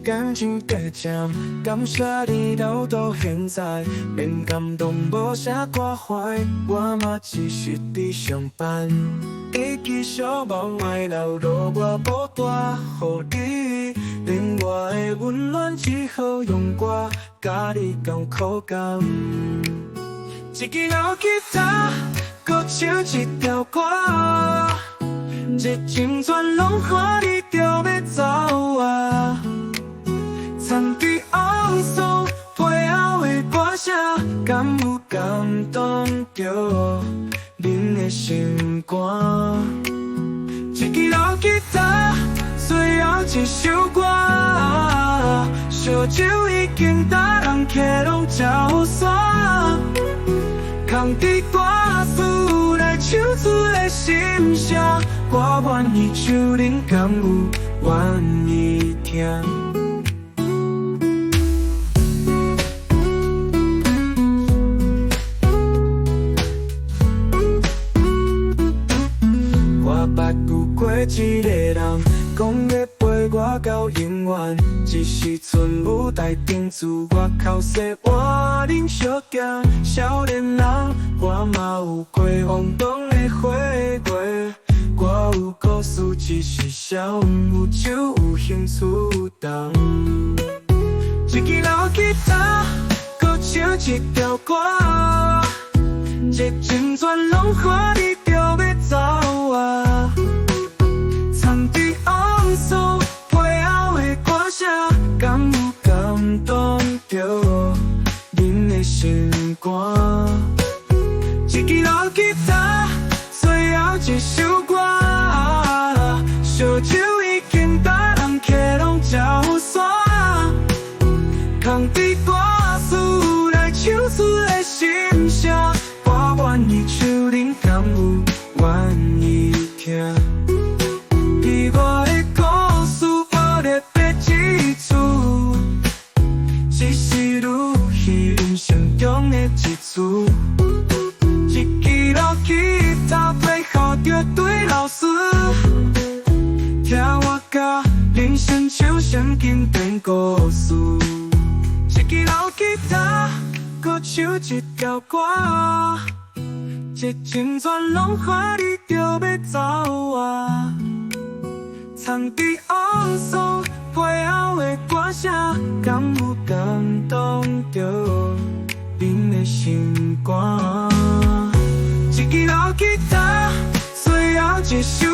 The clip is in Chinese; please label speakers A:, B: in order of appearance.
A: 感情加점，感谢你留到现在，免感动无啥关怀，我嘛只是伫上班。你记小梦爱流露我无大予你，连我的温暖只好用歌，甲你讲苦感。一支老吉他，搁唱一条歌，这情全拢看你就要走啊！藏伫暗锁背后的歌声，敢有感动着恁的心肝？一支老吉他，最后一首歌，烧酒已经搭人客拢照散。空伫歌词来唱出的心声，我愿意唱恁敢有愿意听？我捌有过一个人，讲要陪我到永远。一时阵舞台顶自我口说换恁相见，少年人我嘛有过懵懂的花月。我有故事，只是少有酒有兴趣动。一支老吉他，搁唱一条歌，这情全拢看你就要走啊！藏伫暗锁背后的歌声，敢有感动着恁的心肝？一支老吉他，最后一首歌，烧酒已经搭人客拢照散。空伫歌词来唱出的心声，我愿意唱恁敢有愿意听？伫我的故事无列白字词，只是愈戏人生中的一次。一支老吉他背后着对老师，听我甲人生唱成经典故事。一支老吉他，搁唱一条歌，这情全拢看你就要走啊！藏伫暗锁背后的歌声，敢有感动着恁的心肝？一支老吉他，最后一首